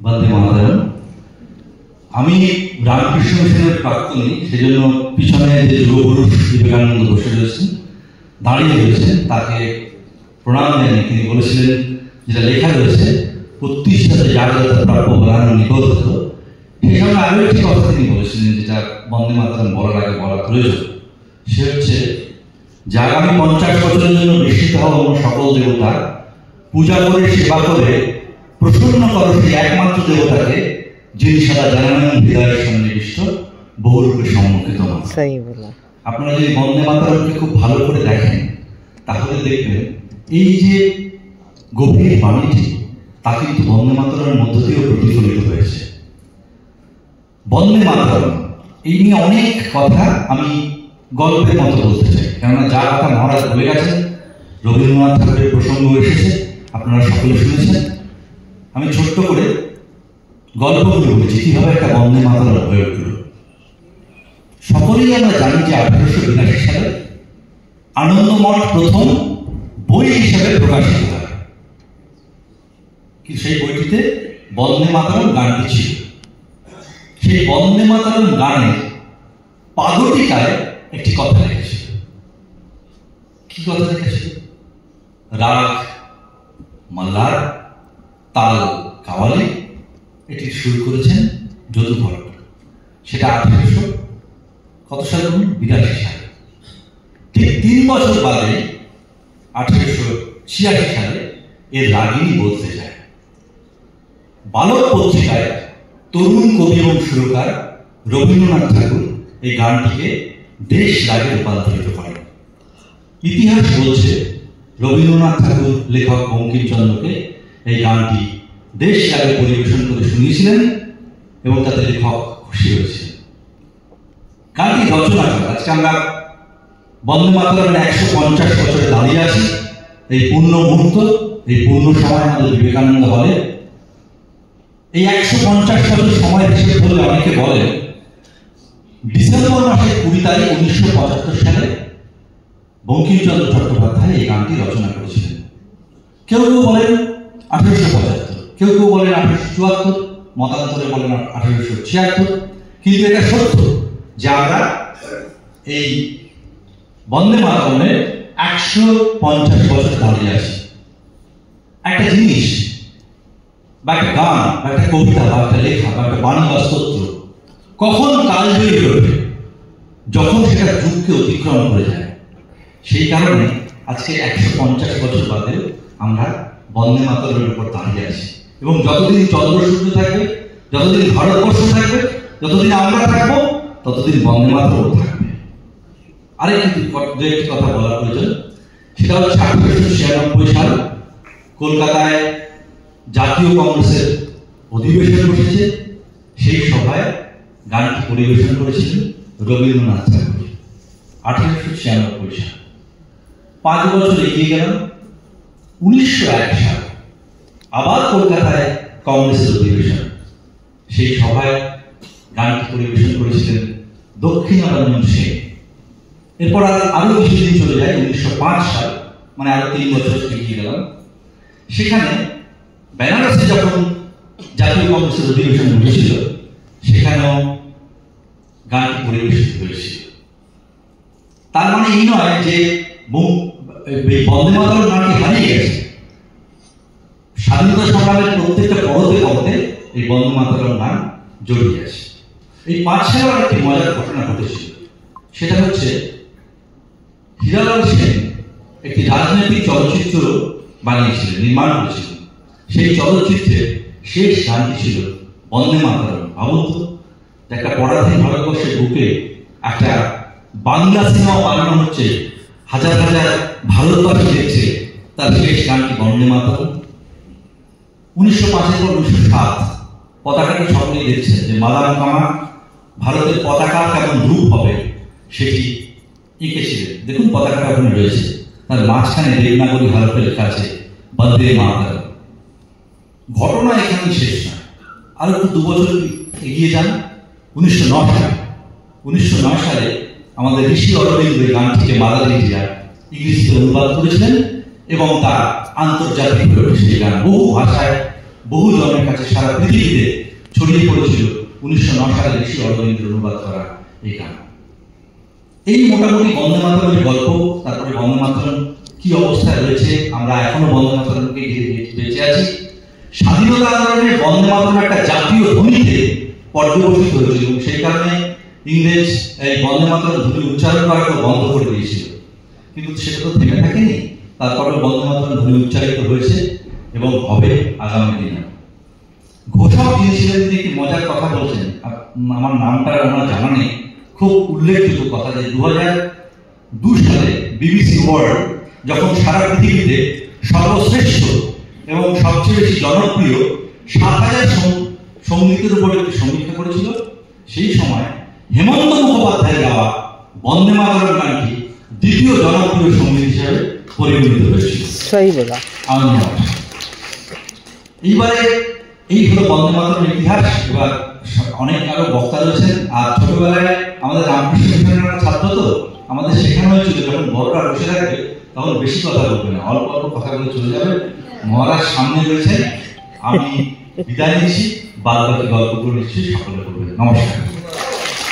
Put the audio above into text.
বন্দে মাতরম। আমি রামকৃষ্ণ মিশনের প্রাক্তনী, সেজন্য পিছনে যে যুগপুরুষ বিবেকানন্দ বসে রয়েছেন, দাঁড়িয়ে রয়েছেন, তাকে প্রণাম জানিয়ে তিনি বলেছিলেন, যেটা লেখা রয়েছে, প্রতিষ্ঠাতে জাগ্রত প্রাপ্য বলানো নিবদ্ধ। সেই সময় আরও একটি কথা তিনি বলেছিলেন, যেটা বন্দে মাতরম বলার আগে বলা প্রয়োজন। সে হচ্ছে যে আগামী 50 বছরের জন্য বিস্মিত হওয়া অন্য সকল দেবতা পূজা করে সেবা করে প্রসন্ন করো সেই একমাত্র দেবতাকে, যিনি সারা জানালেন হৃদয়ের সন্নিবিষ্ট বহুরূপে সম্মুখিত। আপনারা যদি বন্দে মাতরমকে খুব ভালো করে দেখেন, তাহলে দেখবেন এই যে গভীর বাণীটি, তা কিন্তু বন্দে মাতরমের মধ্য দিয়েও প্রতিফলিত হয়েছে। বন্দে মাতরম এই নিয়ে অনেক কথা আমি গল্পের মতো বলতে চাই, কেননা যা কথা মহারাজ বলে গেছেন, রবীন্দ্রনাথ ঠাকুরের প্রসঙ্গ এসেছে, আপনারা সকলে শুনেছেন। আমি ছোট্ট করে গল্পগুলো বলেছি কিভাবে একটা বন্দে মাতরম হয়ে উঠল। সকলেই আমরা জানি যে 1882 সালে আনন্দমঠ প্রথম বই হিসেবে প্রকাশিত হয়, কিন্তু সেই বইটিতে বন্দে মাতরম গানটি ছিল। সেই বন্দে মাতরম গানের পাদটিকায় একটি কথা লিখেছিল। কি কথা লিখেছিল? রাগ মাল্লার, তাল কাওয়ালি, এটি শুরু করেছেন যদু ভট্ট। সেটা 1882 সালে। ঠিক 3 বছর বাদে 1886 সালে এর রাগিনী বলতে যায়। বালক পত্রিকায় তরুণ কবি এবং সুরকার রবীন্দ্রনাথ ঠাকুর এই গানটিকে দেশ রাগে রূপান্তরিত করেন। ইতিহাস বলছে রবীন্দ্রনাথ ঠাকুর লেখক বঙ্কিমচন্দ্রকে এই গানটি দেশ রাগে পরিবেশন করে শুনিয়েছিলেন এবং তাতে লেখক খুশি হয়েছিলেন। গানটি রচনা করে আজকে আমরা বন্দে মাতরমের 150 বছরে দাঁড়িয়ে আছি। এই পূর্ণ মুহূর্ত, এই পূর্ণ সময় আমাদের বিবেকানন্দ হলে। এই 150 বছর সময় হিসেবে ধরলে অনেকে বলেন ডিসেম্বর মাসের 20 তারিখ 1975 সালে বঙ্কিমচন্দ্র চট্টোপাধ্যায় এই গানটি রচনা করেছিলেন। কেউ কেউ বলেন 1875, কেউ কেউ বলেন 1874, মতান্তরে বলেন 1876। কিন্তু এটা সত্য যে আমরা এই বন্দে মাতরমের 150 বছর দাঁড়িয়ে আছি। একটা জিনিস বা একটা গান বা একটা কবিতা বা একটা লেখা বা একটা বাণী বা স্তোত্র কখন কালজয়ী হয়ে ওঠে? যখন সেটা যুগকে অতিক্রম করে যায়। সেই কারণে আজকে 150 বছর বাদে আমরা বন্দে মাতরমের উপর দাঁড়িয়ে আছি। এবং যতদিন চন্দ্র সূর্য থাকবে, যতদিন ভারতবর্ষ থাকবে, যতদিন আমরা থাকবো, ততদিন বন্দে মাতরম থাকবে। আরেকটি কথা বলার প্রয়োজন, সেটা হচ্ছে 1896 সাল কলকাতায় জাতীয় কংগ্রেসের অধিবেশন বসেছে। সেই সভায় গানটি পরিবেশন করেছিলেন রবীন্দ্রনাথ ঠাকুর। 1896 সাল। 5 বছর এগিয়ে গেলাম 1901 সাল, আবার কলকাতায় কংগ্রেসের অধিবেশন। সেই সভায় গানটি পরিবেশন করেছিলেন দক্ষিণারঞ্জন সেন। এরপর আরো কিছুদিন চলে যায় 1905 সাল, মানে আরো 3 বছর এগিয়ে গেলাম। সেখানে বেনারসে যখন জাতীয় কংগ্রেসের অধিবেশন বসেছিল, সেখানেও গানটি পরিবেশিত হয়েছিল। তার মানে এই নয় যে বন্দে মাতরম গানটি হারিয়ে গেছে। স্বাধীনতা সংগ্রামের প্রত্যেকটা পরতে পরতে এই বন্দে মাতরম গান জড়িয়ে আছে। এই 5 সালের একটি মজার ঘটনা ঘটেছিল। সেটা হচ্ছে হীরালাল সেন একটি রাজনৈতিক চলচ্চিত্র বানিয়েছিলেন, নির্মাণ করেছিলেন। সেই চলচ্চিত্রের শেষ গানটি ছিল বন্দে মাতরম। ভাবুন তো, একটা পরাধীন ভারতবর্ষের বুকে একটা বাংলা সিনেমা বানানো হচ্ছে, হাজার হাজার ভারতবাসী দেখছে, তার শেষ গানটি বন্দে মাতরম। 1905 পর 1907 পতাকাটি সকলেই দেখছেন যে মাদাম কামা ভারতের পতাকা কেমন রূপ হবে সেটি এঁকেছিলেন। দেখুন পতাকাটা ওখানে রয়েছে, তার মাঝখানে দেবনাগরী হরফে লেখা আছে বন্দে মাতরম। ঘটনা এখানে শেষ নয়, আরো একটু 2 বছর এগিয়ে যান 1909 সালে। 1909 সালে আমাদের ঋষি অরবিন্দ এই গানটিকে মাদারিজিরা ইংরেজিতে অনুবাদ করেছিলেন এবং তা আন্তর্জাতিক হয়ে উঠেছে। এই গান বহু ভাষায় বহু জনের কাছে সারা পৃথিবীতে ছড়িয়ে পড়েছিল 1909 সালে ঋষি অরবিন্দের অনুবাদ করা এই গান। এই মোটামুটি বন্দে মাতরমের গল্প, তারপরে বন্দে মাতরম কি অবস্থায় রয়েছে, আমরা এখনো বন্দে মাতরমকে বেঁচে আছি। স্বাধীনতা আন্দোলনের বন্দে মাতরম একটা জাতীয় ধ্বনিতে পর্যবসিত হয়েছিল এবং সেই কারণে ইংরেজ এই বন্দে মাতরম ধ্বনি উচ্চারণ করাকে বন্ধ করে দিয়েছিল, কিন্তু সেটা তো থেমে থাকেনি। তারপরে বন্দে মাতরম ধ্বনি উচ্চারিত হয়েছে এবং হবে আগামী দিনে। ঘোষক যিনি ছিলেন তিনি একটি মজার কথা বলছেন, আমার নামটা ওনার জানা নেই, খুব উল্লেখযোগ্য কথা যে 2002 সালে বিবিসি ওয়ার্ল্ড যখন সারা পৃথিবীতে সর্বশ্রেষ্ঠ এবং সবচেয়ে বেশি জনপ্রিয় 7000 সঙ্গীতের উপর একটি সমীক্ষা করেছিল, সেই সময় হেমন্ত মুখোপাধ্যায়ের গাওয়া বন্দে মাতরম গানটি দ্বিতীয় জনপ্রিয় সঙ্গীত হিসেবে পরিগণিত হয়েছিল। এইবারে এই হলো বন্দে মাতরমের ইতিহাস। এবার অনেক আরো বক্তা রয়েছেন। আর ছোটবেলায় আমাদের রামকৃষ্ণ মিশনের ছাত্র তো, আমাদের শেখানো হয়েছিল যখন বড়রা বসে থাকবে তখন বেশি কথা বলবে না, অল্প অল্প কথা বলে চলে যাবে। মহারাজ সামনে রয়েছে, আমি বিদায় নিচ্ছি, বাদ বাকি গল্পগুলো নিশ্চয়ই সকলে করবেন। নমস্কার।